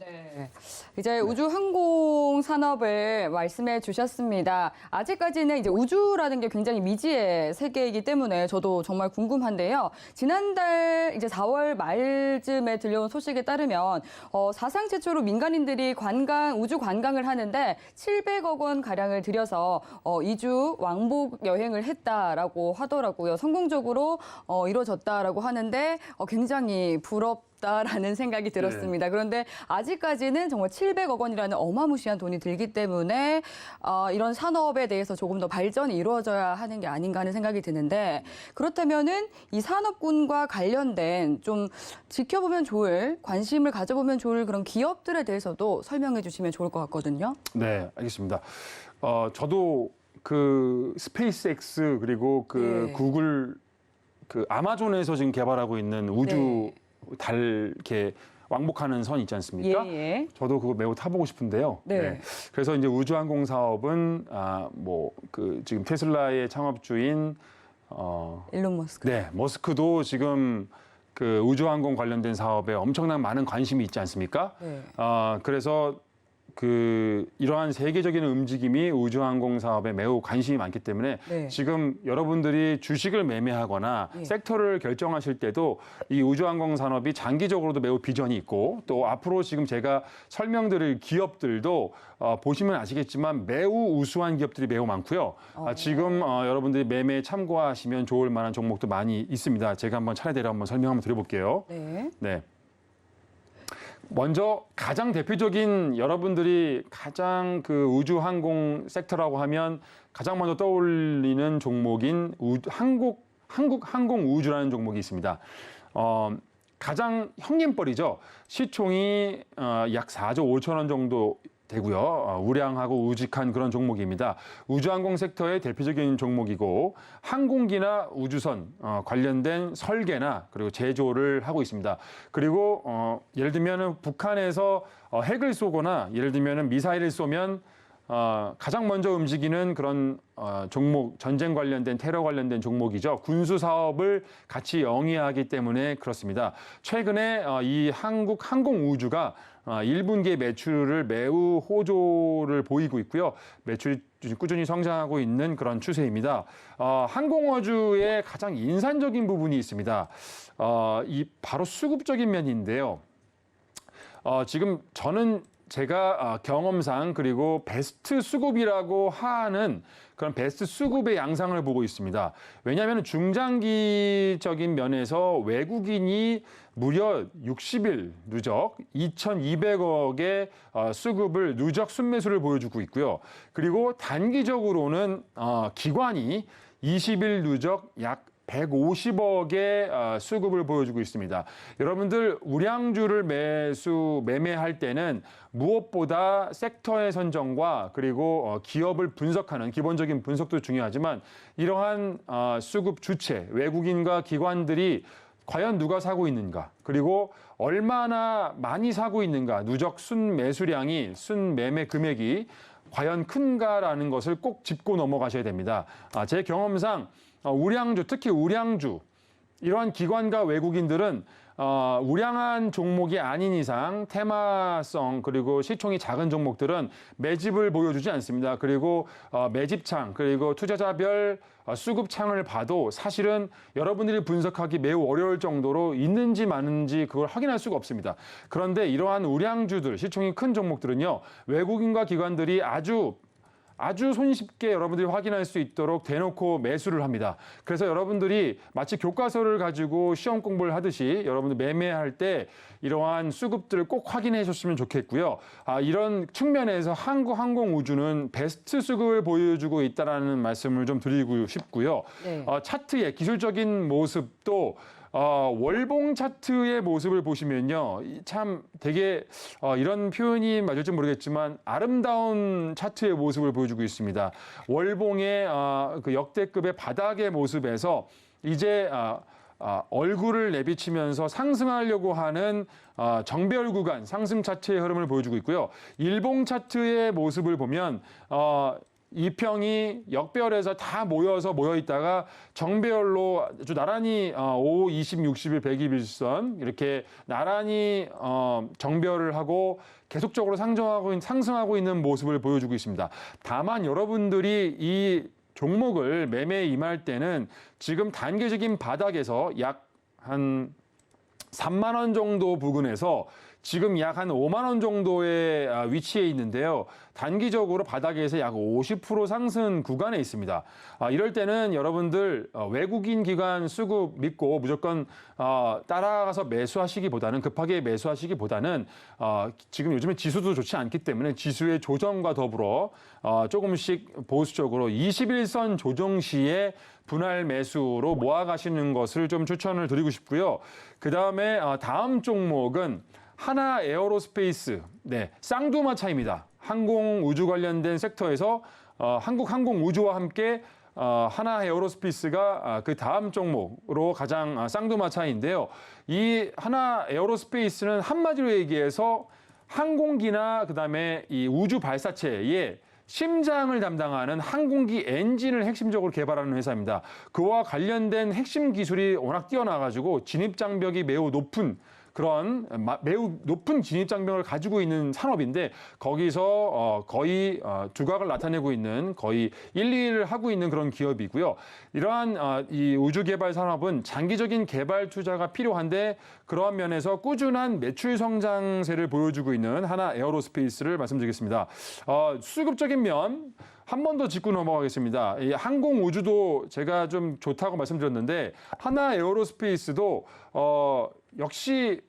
네. 이제 우주 항공 산업을 말씀해 주셨습니다. 아직까지는 이제 우주라는 게 굉장히 미지의 세계이기 때문에 저도 정말 궁금한데요. 지난달 이제 4월 말쯤에 들려온 소식에 따르면 사상 최초로 민간인들이 우주 관광을 하는데 700억 원 가량을 들여서 2주 왕복 여행을 했다라고 하더라고요. 성공적으로 이루어졌다라고 하는데 굉장히 부럽다라는 생각이 들었습니다. 그런데 아직까지는 정말 700억 원이라는 어마무시한 돈이 들기 때문에 이런 산업에 대해서 조금 더 발전이 이루어져야 하는 게 아닌가 하는 생각이 드는데 그렇다면은 이 산업군과 관련된 좀 지켜보면 좋을, 관심을 가져보면 좋을 그런 기업들에 대해서도 설명해 주시면 좋을 것 같거든요. 네, 알겠습니다. 저도 그 스페이스X 그리고 그 네. 구글 그 아마존에서 지금 개발하고 있는 우주 네. 달 이렇게 왕복하는 선 있지 않습니까? 예. 저도 그거 매우 타보고 싶은데요. 네. 그래서 이제 우주항공 사업은 그 지금 테슬라의 창업주인 일론 머스크. 네, 머스크도 지금 그 우주항공 관련된 사업에 엄청난 많은 관심이 있지 않습니까? 네. 그래서 그 이러한 세계적인 움직임이 우주항공 사업에 매우 관심이 많기 때문에 네. 지금 여러분들이 주식을 매매하거나 네. 섹터를 결정하실 때도 이 우주항공 산업이 장기적으로도 매우 비전이 있고 또 앞으로 지금 제가 설명드릴 기업들도 보시면 아시겠지만 매우 우수한 기업들이 매우 많고요. 지금 여러분들이 매매에 참고하시면 좋을 만한 종목도 많이 있습니다. 제가 한번 차례대로 한번 설명 한번 드려볼게요. 네. 네. 먼저 가장 대표적인 여러분들이 가장 그 우주항공 섹터라고 하면 가장 먼저 떠올리는 종목인 한국 항공우주라는 종목이 있습니다. 가장 형님뻘이죠. 시총이 약 4조 5천 원 정도 되고요. 우량하고 우직한 그런 종목입니다. 우주항공 섹터의 대표적인 종목이고 항공기나 우주선 관련된 설계나 그리고 제조를 하고 있습니다. 그리고 예를 들면 북한에서 핵을 쏘거나 예를 들면 미사일을 쏘면 가장 먼저 움직이는 그런 종목, 전쟁 관련된 테러 관련된 종목이죠. 군수 사업을 같이 영위하기 때문에 그렇습니다. 최근에 이 한국 항공우주가 1분기의 매출을 매우 호조를 보이고 있고요. 매출이 꾸준히 성장하고 있는 그런 추세입니다. 항공우주의 가장 인상적인 부분이 있습니다. 이 바로 수급적인 면인데요. 지금 저는 제가 경험상 그리고 베스트 수급이라고 하는 그런 베스트 수급의 양상을 보고 있습니다. 왜냐하면 중장기적인 면에서 외국인이 무려 60일 누적 2,200억의 수급을 누적 순매수를 보여주고 있고요. 그리고 단기적으로는 기관이 20일 누적 약 150억의 수급을 보여주고 있습니다. 여러분들 우량주를 매매할 때는 무엇보다 섹터의 선정과 그리고 기업을 분석하는 기본적인 분석도 중요하지만 이러한 수급 주체, 외국인과 기관들이 과연 누가 사고 있는가, 그리고 얼마나 많이 사고 있는가, 누적 순매수량이, 순매매 금액이 과연 큰가라는 것을 꼭 짚고 넘어가셔야 됩니다. 제 경험상 우량주, 특히 우량주, 이러한 기관과 외국인들은 우량한 종목이 아닌 이상 테마성 그리고 시총이 작은 종목들은 매집을 보여주지 않습니다. 그리고 매집창 그리고 투자자별 수급창을 봐도 사실은 여러분들이 분석하기 매우 어려울 정도로 있는지 많은지 그걸 확인할 수가 없습니다. 그런데 이러한 우량주들, 시총이 큰 종목들은요, 외국인과 기관들이 아주 손쉽게 여러분들이 확인할 수 있도록 대놓고 매수를 합니다. 그래서 여러분들이 마치 교과서를 가지고 시험 공부를 하듯이 여러분들 매매할 때 이러한 수급들을 꼭 확인해 주셨으면 좋겠고요. 이런 측면에서 항공우주는 베스트 수급을 보여주고 있다는 말씀을 좀 드리고 싶고요. 네. 차트의 기술적인 모습도 월봉 차트의 모습을 보시면요, 참 되게 이런 표현이 맞을지 모르겠지만 아름다운 차트의 모습을 보여주고 있습니다. 월봉의 그 역대급의 바닥의 모습에서 이제 얼굴을 내비치면서 상승하려고 하는 정배열 구간 상승 차트의 흐름을 보여주고 있고요. 일봉 차트의 모습을 보면 이평이 역배열에서 다 모여 있다가 정배열로 아주 나란히 5, 20, 60일, 121선 이렇게 나란히 정배열을 하고 계속적으로 상승하고 있는 모습을 보여주고 있습니다. 다만 여러분들이 이 종목을 매매에 임할 때는 지금 단기적인 바닥에서 약 한 3만 원 정도 부근에서 지금 약 한 5만 원 정도의 위치에 있는데요. 단기적으로 바닥에서 약 50% 상승 구간에 있습니다. 이럴 때는 여러분들 외국인 기관 수급 믿고 무조건 따라가서 매수하시기보다는 급하게 매수하시기보다는 지금 요즘에 지수도 좋지 않기 때문에 지수의 조정과 더불어 조금씩 보수적으로 21선 조정 시에 분할 매수로 모아가시는 것을 좀 추천을 드리고 싶고요. 그다음에 다음 종목은 하나 에어로스페이스, 네, 쌍두마차입니다. 항공 우주 관련된 섹터에서 한국 항공 우주와 함께 하나 에어로스페이스가 그 다음 종목으로 가장 쌍두마차인데요. 이 하나 에어로스페이스는 한마디로 얘기해서 항공기나 그다음에 이 우주 발사체의 심장을 담당하는 항공기 엔진을 핵심적으로 개발하는 회사입니다. 그와 관련된 핵심 기술이 워낙 뛰어나가지고 진입 장벽이 매우 높은 그런 매우 높은 진입 장벽을 가지고 있는 산업인데 거기서 거의 두각을 나타내고 있는 거의 1, 2위를 하고 있는 그런 기업이고요. 이러한 이 우주 개발 산업은 장기적인 개발 투자가 필요한데 그러한 면에서 꾸준한 매출 성장세를 보여주고 있는 하나 에어로스페이스를 말씀드리겠습니다. 수급적인 면 한 번 더 짚고 넘어가겠습니다. 이 항공 우주도 제가 좀 좋다고 말씀드렸는데 하나 에어로스페이스도 역시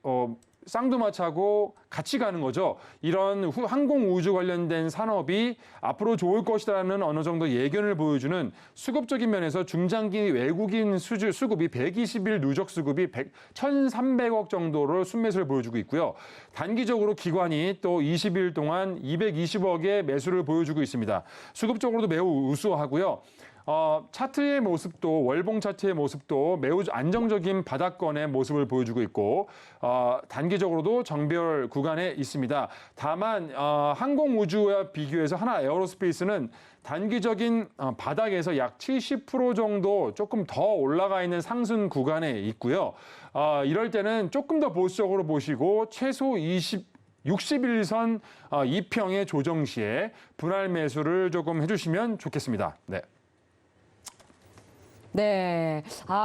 쌍두마차고 같이 가는 거죠. 이런 항공 우주 관련된 산업이 앞으로 좋을 것이라는 어느 정도 예견을 보여주는 수급적인 면에서 중장기 외국인 수급이 120일 누적 수급이 1,300억 정도로 순매수를 보여주고 있고요. 단기적으로 기관이 또 20일 동안 220억의 매수를 보여주고 있습니다. 수급적으로도 매우 우수하고요. 차트의 모습도 월봉 차트의 모습도 매우 안정적인 바닥권의 모습을 보여주고 있고 단기적으로도 정배열 구간에 있습니다. 다만 항공 우주와 비교해서 하나 에어로스페이스는 단기적인 바닥에서 약 70% 정도 조금 더 올라가 있는 상승 구간에 있고요. 이럴 때는 조금 더 보수적으로 보시고 최소 60일선 2평의 조정 시에 분할 매수를 조금 해주시면 좋겠습니다. 네. 네.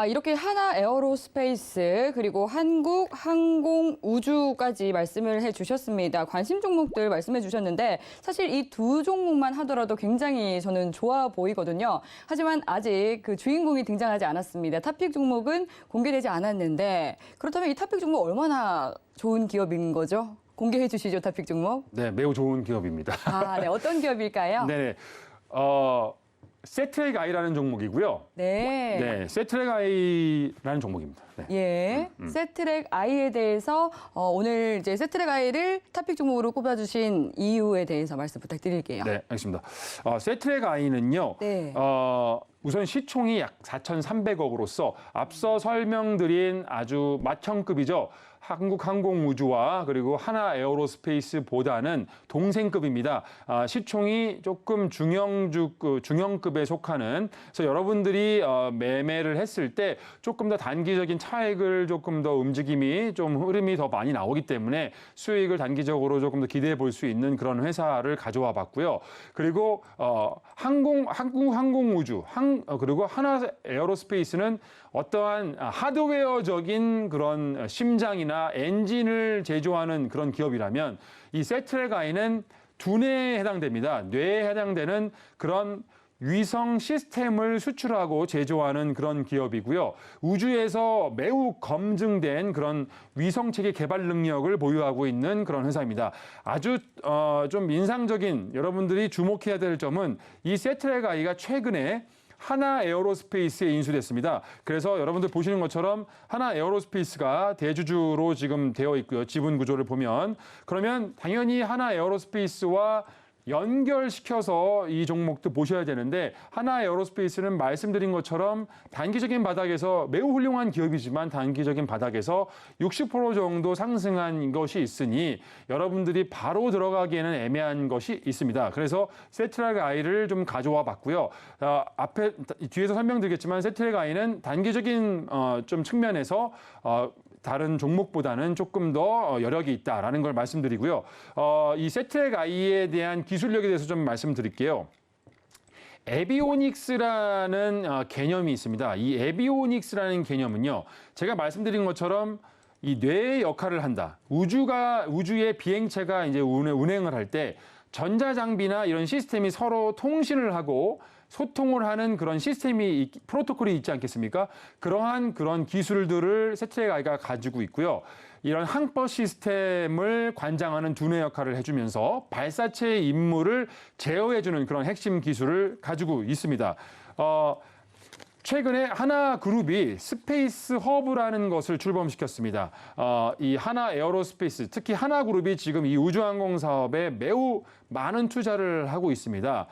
이렇게 하나 에어로스페이스 그리고 한국 항공 우주까지 말씀을 해 주셨습니다. 관심 종목들 말씀해 주셨는데 사실 이 두 종목만 하더라도 굉장히 저는 좋아 보이거든요. 하지만 아직 그 주인공이 등장하지 않았습니다. 탑픽 종목은 공개되지 않았는데 그렇다면 이 탑픽 종목 얼마나 좋은 기업인 거죠? 공개해 주시죠, 탑픽 종목. 네, 매우 좋은 기업입니다. 네. 어떤 기업일까요? 네. 세트랙 아이라는 종목이고요. 네. 네, 세트랙 아이라는 종목입니다. 네. 예, 세트랙 아이에 대해서 오늘 이제 세트랙 아이를 탑픽 종목으로 꼽아주신 이유에 대해서 말씀 부탁드릴게요. 네, 알겠습니다. 세트랙 아이는요. 네. 우선 시총이 약 4,300억으로서 앞서 설명드린 아주 맏형급이죠. 한국항공우주와 그리고 하나 에어로스페이스보다는 동생급입니다. 시총이 조금 중형급에 속하는 그래서 여러분들이 매매를 했을 때 조금 더 단기적인 차익을 조금 더 움직임이 좀 흐름이 더 많이 나오기 때문에 수익을 단기적으로 조금 더 기대해 볼 수 있는 그런 회사를 가져와 봤고요. 그리고 항공우주 그리고 하나 에어로스페이스는 어떠한 하드웨어적인 그런 심장이나 엔진을 제조하는 그런 기업이라면 이 세트랙 아이는 두뇌에 해당됩니다. 뇌에 해당되는 그런 위성 시스템을 수출하고 제조하는 그런 기업이고요. 우주에서 매우 검증된 그런 위성체계 개발 능력을 보유하고 있는 그런 회사입니다. 아주 좀 인상적인 여러분들이 주목해야 될 점은 이 세트랙 아이가 최근에 하나 에어로스페이스에 인수됐습니다. 그래서 여러분들 보시는 것처럼 하나 에어로스페이스가 대주주로 지금 되어 있고요. 지분 구조를 보면. 그러면 당연히 하나 에어로스페이스와 연결시켜서 이 종목도 보셔야 되는데 하나 에어로스페이스는 말씀드린 것처럼 단기적인 바닥에서 매우 훌륭한 기업이지만 단기적인 바닥에서 60% 정도 상승한 것이 있으니 여러분들이 바로 들어가기에는 애매한 것이 있습니다. 그래서 세트랙 아이를 좀 가져와 봤고요. 앞에 뒤에서 설명드리겠지만 세트랙 아이는 단기적인 좀 측면에서 다른 종목보다는 조금 더 여력이 있다라는 걸 말씀드리고요. 이 세트랙 아이에 대한 기술력에 대해서 좀 말씀드릴게요. 에비오닉스라는 개념이 있습니다. 이 에비오닉스라는 개념은요, 제가 말씀드린 것처럼 이 뇌의 역할을 한다. 우주의 비행체가 이제 운행을 할 때 전자장비나 이런 시스템이 서로 통신을 하고 소통을 하는 그런 시스템이, 프로토콜이 있지 않겠습니까? 그러한 그런 기술들을 세트랙 아이가 가지고 있고요. 이런 항법 시스템을 관장하는 두뇌 역할을 해주면서 발사체의 임무를 제어해주는 그런 핵심 기술을 가지고 있습니다. 최근에 하나그룹이 스페이스 허브라는 것을 출범시켰습니다. 이 하나 에어로스페이스, 특히 하나그룹이 지금 이 우주항공 사업에 매우 많은 투자를 하고 있습니다.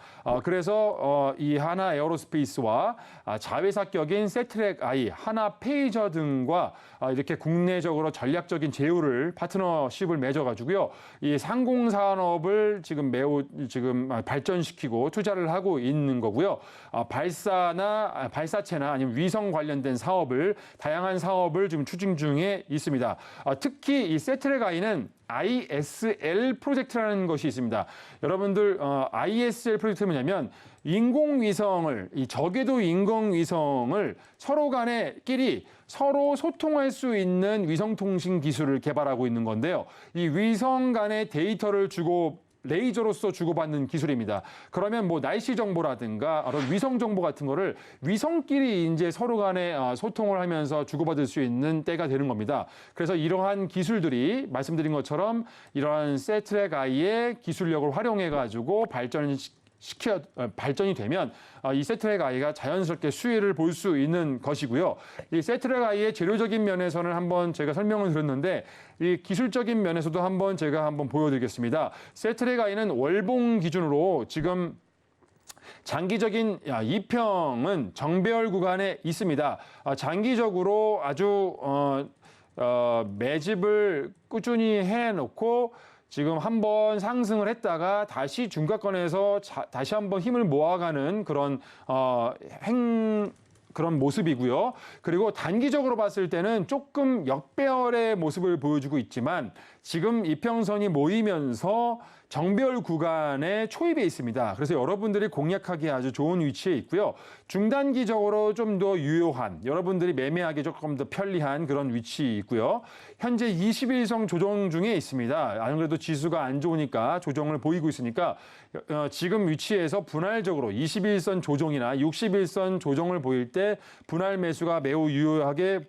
그래서 이 하나 에어로스페이스와 자회사격인 세트랙 아이, 하나 페이저 등과 이렇게 국내적으로 전략적인 제휴를 파트너십을 맺어가지고요. 이 상공산업을 지금 매우 발전시키고 투자를 하고 있는 거고요. 발사체나 아니면 위성 관련된 사업을, 다양한 사업을 지금 추진 중에 있습니다. 특히 이 세트랙 아이는 ISL 프로젝트라는 것이 있습니다. 여러분들 ISL 프로젝트는 뭐냐면 인공위성을, 이 저궤도 인공위성을 끼리 서로 소통할 수 있는 위성통신 기술을 개발하고 있는 건데요. 이 위성 간의 데이터를 레이저로서 주고받는 기술입니다. 그러면 뭐 날씨 정보라든가 위성 정보 같은 거를 위성끼리 이제 서로 간에 소통을 하면서 주고받을 수 있는 때가 되는 겁니다. 그래서 이러한 기술들이 말씀드린 것처럼 이러한 세트랙 아이의 기술력을 활용해 가지고 발전이 되면 이 세트랙 아이가 자연스럽게 수혜를 볼 수 있는 것이고요. 이 세트랙 아이의 재료적인 면에서는 한번 제가 설명을 드렸는데 이 기술적인 면에서도 제가 한번 보여드리겠습니다. 세트랙 아이는 월봉 기준으로 지금 장기적인 이평은 정배열 구간에 있습니다. 장기적으로 아주 매집을 꾸준히 해놓고 지금 한번 상승을 했다가 다시 중가권에서 다시 한번 힘을 모아가는 그런 그런 모습이고요. 그리고 단기적으로 봤을 때는 조금 역배열의 모습을 보여주고 있지만 지금 이평선이 모이면서 정배열 구간에 초입에 있습니다. 그래서 여러분들이 공략하기 아주 좋은 위치에 있고요. 중단기적으로 좀 더 유효한, 여러분들이 매매하기 조금 더 편리한 그런 위치에 있고요. 현재 21선 조정 중에 있습니다. 안 그래도 지수가 안 좋으니까 조정을 보이고 있으니까 지금 위치에서 분할적으로 21선 조정이나 61선 조정을 보일 때 분할 매수가 매우 유효하게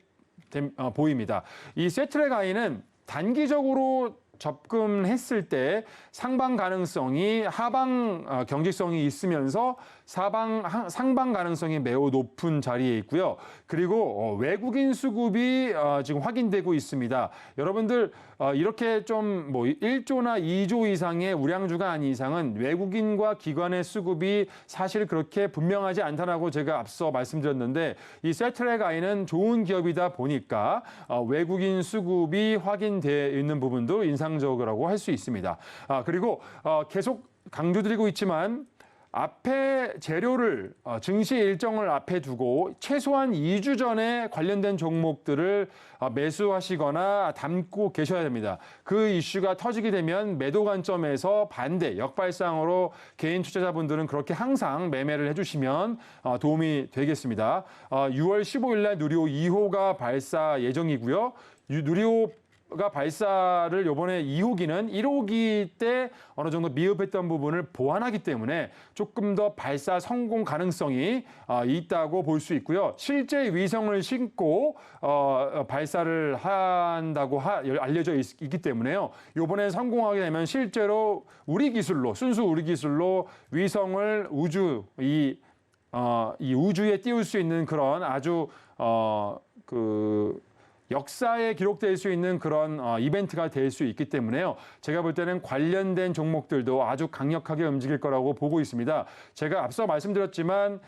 보입니다. 이 세트랙 아이는 단기적으로 접근했을 때 상방 가능성이 하방 경직성이 있으면서 상방 가능성이 매우 높은 자리에 있고요. 그리고 외국인 수급이 지금 확인되고 있습니다. 여러분들 이렇게 좀 뭐 1조나 2조 이상의 우량주가 아닌 이상은 외국인과 기관의 수급이 사실 그렇게 분명하지 않다라고 제가 앞서 말씀드렸는데 이 세트랙 아이는 좋은 기업이다 보니까 외국인 수급이 확인되어 있는 부분도 인상적이라고 할 수 있습니다. 그리고 계속 강조드리고 있지만 앞에 재료를 증시 일정을 앞에 두고 최소한 2주 전에 관련된 종목들을 매수하시거나 담고 계셔야 됩니다. 그 이슈가 터지게 되면 매도 관점에서 반대, 역발상으로 개인 투자자분들은 그렇게 항상 매매를 해주시면 도움이 되겠습니다. 6월 15일 날 누리호 2호가 발사 예정이고요. 누리호가 발사를 이번에 2호기는 1호기 때 어느 정도 미흡했던 부분을 보완하기 때문에 조금 더 발사 성공 가능성이 있다고 볼 수 있고요. 실제 위성을 신고 발사를 한다고 알려져 있기 때문에요. 이번에 성공하게 되면 실제로 순수 우리 기술로 위성을 이 우주에 띄울 수 있는 그런 아주 역사에 기록될 수 있는 그런 이벤트가 될 수 있기 때문에요. 제가 볼 때는 관련된 종목들도 아주 강력하게 움직일 거라고 보고 있습니다. 제가 앞서 말씀드렸지만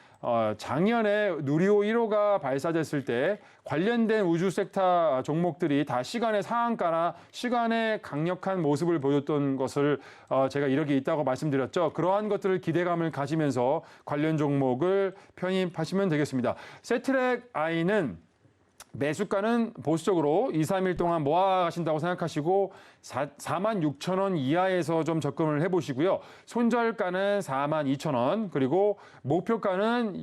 작년에 누리호 1호가 발사됐을 때 관련된 우주 섹터 종목들이 다 시간의 상한가나 시간의 강력한 모습을 보였던 것을 제가 이력이 있다고 말씀드렸죠. 그러한 것들을 기대감을 가지면서 관련 종목을 편입하시면 되겠습니다. 세트랙 I는 매수가는 보수적으로 2, 3일 동안 모아가신다고 생각하시고 46,000원 이하에서 좀 접근을 해보시고요. 손절가는 42,000원 그리고 목표가는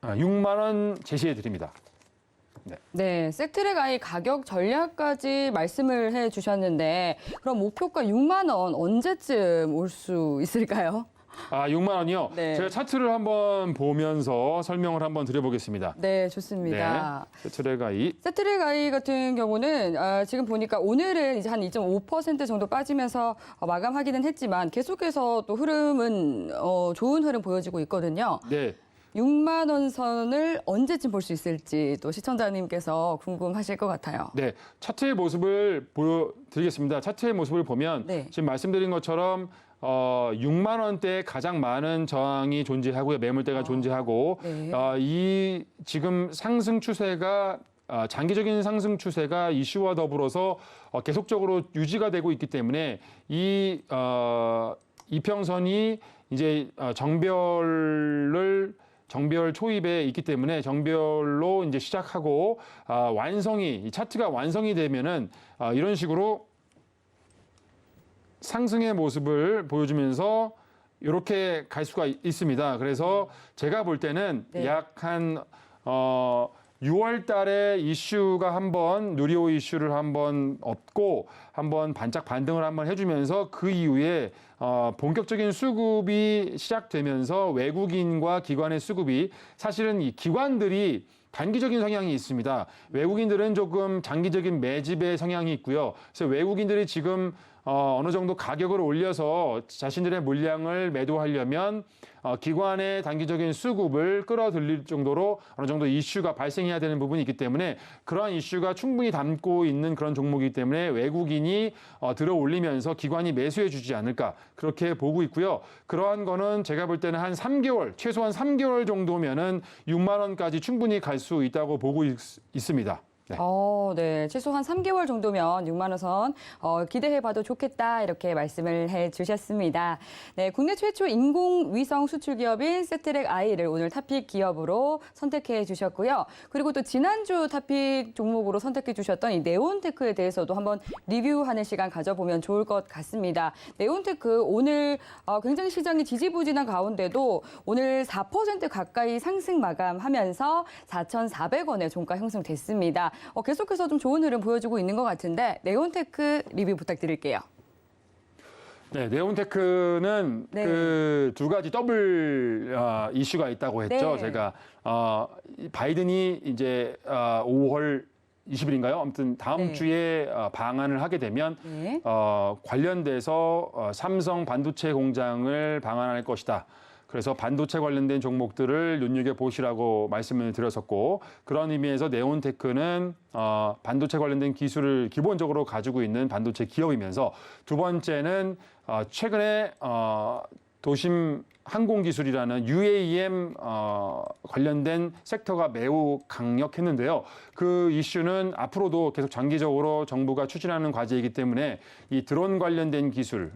6만 원 제시해 드립니다. 네, 섹트랙 아이 가격 전략까지 말씀을 해 주셨는데 그럼 목표가 6만 원 언제쯤 올 수 있을까요? 6만 원이요? 네. 제가 차트를 한번 보면서 설명을 한번 드려보겠습니다. 네, 좋습니다. 네, 세트랙 I. 세트랙 아이 같은 경우는 지금 보니까 오늘은 이제 한 2.5% 정도 빠지면서 마감하기는 했지만 계속해서 또 흐름은 좋은 흐름 보여지고 있거든요. 네. 6만 원 선을 언제쯤 볼 수 있을지 또 시청자님께서 궁금하실 것 같아요. 네, 차트의 모습을 보여드리겠습니다. 차트의 모습을 보면 네. 지금 말씀드린 것처럼 6만 원대에 가장 많은 저항이 존재하고요. 매물대가 존재하고 네. 이 지금 상승 추세가 장기적인 상승 추세가 이슈와 더불어서 계속적으로 유지가 되고 있기 때문에 이 이평선이 이제 정별 초입에 있기 때문에 정별로 이제 시작하고 이 차트가 완성이 되면은 이런 식으로 상승의 모습을 보여주면서 이렇게 갈 수가 있습니다. 그래서 제가 볼 때는 네. 약 한 6월 달에 이슈가 한번 누리호 이슈를 한번 얻고 한번 반짝 반등을 한번 해주면서 그 이후에 본격적인 수급이 시작되면서 외국인과 기관의 수급이 사실은 이 기관들이 단기적인 성향이 있습니다. 외국인들은 조금 장기적인 매집의 성향이 있고요. 그래서 외국인들이 지금 어느 정도 가격을 올려서 자신들의 물량을 매도하려면 기관의 단기적인 수급을 끌어들일 정도로 어느 정도 이슈가 발생해야 되는 부분이 있기 때문에 그러한 이슈가 충분히 담고 있는 그런 종목이기 때문에 외국인이 들어올리면서 기관이 매수해 주지 않을까 그렇게 보고 있고요. 그러한 거는 제가 볼 때는 한 3개월, 최소한 3개월 정도면은 6만 원까지 충분히 갈 수 있다고 보고 있습니다. 네. 네. 최소한 3개월 정도면 6만 원 선 기대해봐도 좋겠다 이렇게 말씀을 해주셨습니다. 네, 국내 최초 인공위성 수출 기업인 세트랙 I를 오늘 탑픽 기업으로 선택해 주셨고요. 그리고 또 지난주 탑픽 종목으로 선택해 주셨던 이 네온테크에 대해서도 한번 리뷰하는 시간 가져보면 좋을 것 같습니다. 네온테크 오늘 굉장히 시장이 지지부진한 가운데도 오늘 4% 가까이 상승 마감하면서 4,400원의 종가 형성됐습니다. 계속해서 좀 좋은 흐름 보여주고 있는 것 같은데 네온테크 리뷰 부탁드릴게요. 네, 네온테크는 네. 그 두 가지 더블 이슈가 있다고 했죠. 네. 제가 바이든이 이제 5월 20일인가요? 아무튼 다음 네. 주에 방한을 하게 되면 네. 관련돼서 삼성 반도체 공장을 방한할 것이다. 그래서 반도체 관련된 종목들을 눈여겨보시라고 말씀을 드렸었고 그런 의미에서 네온테크는 반도체 관련된 기술을 기본적으로 가지고 있는 반도체 기업이면서 두 번째는 최근에 도심 항공기술이라는 UAM 관련된 섹터가 매우 강력했는데요. 그 이슈는 앞으로도 계속 장기적으로 정부가 추진하는 과제이기 때문에 이 드론 관련된 기술,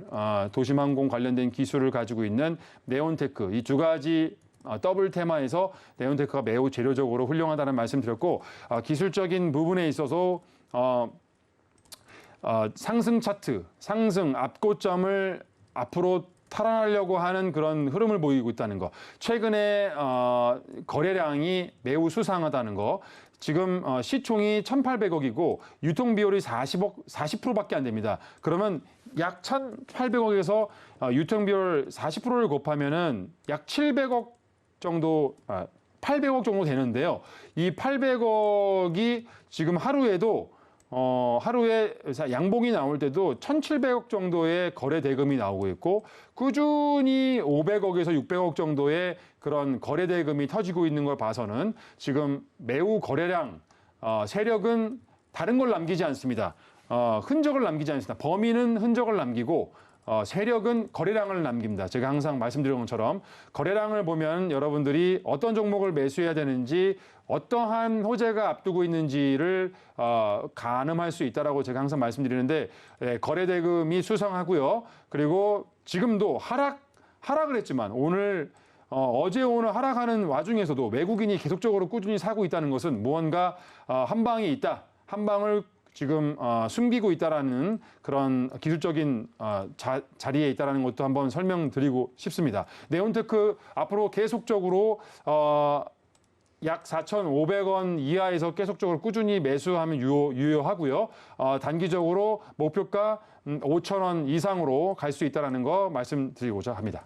도심 항공 관련된 기술을 가지고 있는 네온테크 이 두 가지 더블 테마에서 네온테크가 매우 재료적으로 훌륭하다는 말씀 드렸고 기술적인 부분에 있어서 상승 차트, 상승 앞고점을 앞으로 탈환하려고 하는 그런 흐름을 보이고 있다는 거. 최근에 거래량이 매우 수상하다는 거. 지금 시총이 1,800억이고 유통 비율이 40%밖에 안 됩니다. 그러면 약 1,800억에서 유통 비율 40%를 곱하면은 약 700억 정도 800억 정도 되는데요. 이 800억이 지금 하루에도 하루에 양봉이 나올 때도 1,700억 정도의 거래 대금이 나오고 있고 꾸준히 500억에서 600억 정도의 그런 거래 대금이 터지고 있는 걸 봐서는 지금 매우 거래량 세력은 다른 걸 남기지 않습니다. 흔적을 남기지 않습니다. 범인은 흔적을 남기고 세력은 거래량을 남깁니다. 제가 항상 말씀드린 것처럼 거래량을 보면 여러분들이 어떤 종목을 매수해야 되는지 어떠한 호재가 앞두고 있는지를 가늠할 수 있다라고 제가 항상 말씀드리는데 거래 대금이 수상하고요. 그리고 지금도 하락을 했지만 어제 오늘 하락하는 와중에서도 외국인이 계속적으로 꾸준히 사고 있다는 것은 무언가 한 방이 있다. 한 방을 지금 숨기고 있다라는 그런 기술적인 자리에 있다라는 것도 한번 설명드리고 싶습니다. 네온테크 앞으로 계속적으로 약 4,500원 이하에서 계속적으로 꾸준히 매수하면 유효하고요. 단기적으로 목표가 5,000원 이상으로 갈 수 있다는 거 말씀드리고자 합니다.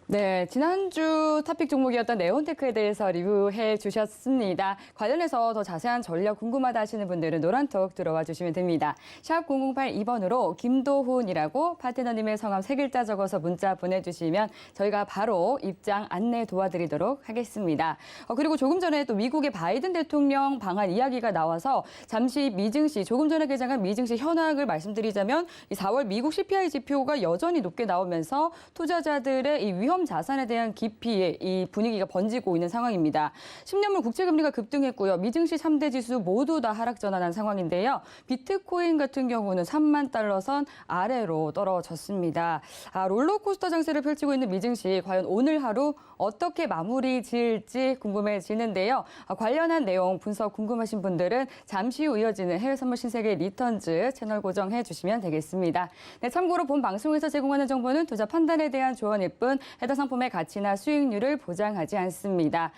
네, 지난주 토픽 종목이었던 네온테크에 대해서 리뷰해 주셨습니다. 관련해서 더 자세한 전략 궁금하다 하시는 분들은 노란톡 들어와 주시면 됩니다. 샵 0082번으로 김도훈이라고 파트너님의 성함 3글자 적어서 문자 보내주시면 저희가 바로 입장 안내 도와드리도록 하겠습니다. 그리고 조금 전에 또 미국의 바이든 대통령 방한 이야기가 나와서 잠시 미증시, 조금 전에 개장한 미증시 현황을 말씀드리자면 이 4월 미국 CPI 지표가 여전히 높게 나오면서 투자자들의 이 위험 자산에 대한 기피에 이 분위기가 번지고 있는 상황입니다. 10년물 국채금리가 급등했고요. 미증시 3대 지수 모두 다 하락 전환한 상황인데요. 비트코인 같은 경우는 3만 달러 선 아래로 떨어졌습니다. 롤러코스터 장세를 펼치고 있는 미증시 과연 오늘 하루 어떻게 마무리 지을지 궁금해지는데요. 관련한 내용 분석 궁금하신 분들은 잠시 후 이어지는 해외 선물 신세계 리턴즈 채널 고정해 주시면 되겠습니다. 네, 참고로 본 방송에서 제공하는 정보는 투자 판단에 대한 조언일 뿐 해당 상품의 가치나 수익률을 보장하지 않습니다.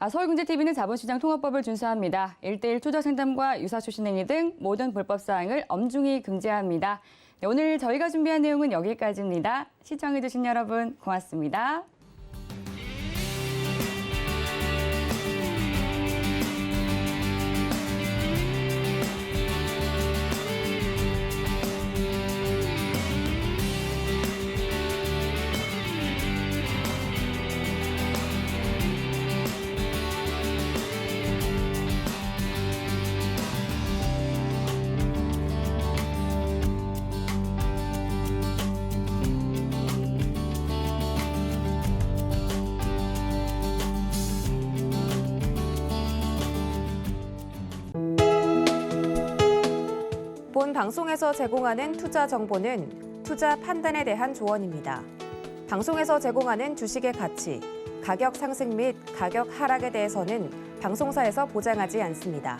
서울경제TV는 자본시장 통화법을 준수합니다. 1:1 투자 상담과 유사수 신행위 등 모든 불법 사항을 엄중히 금지합니다. 네, 오늘 저희가 준비한 내용은 여기까지입니다. 시청해주신 여러분 고맙습니다. 본 방송에서 제공하는 투자 정보는 투자 판단에 대한 조언입니다. 방송에서 제공하는 주식의 가치, 가격 상승 및 가격 하락에 대해서는 방송사에서 보장하지 않습니다.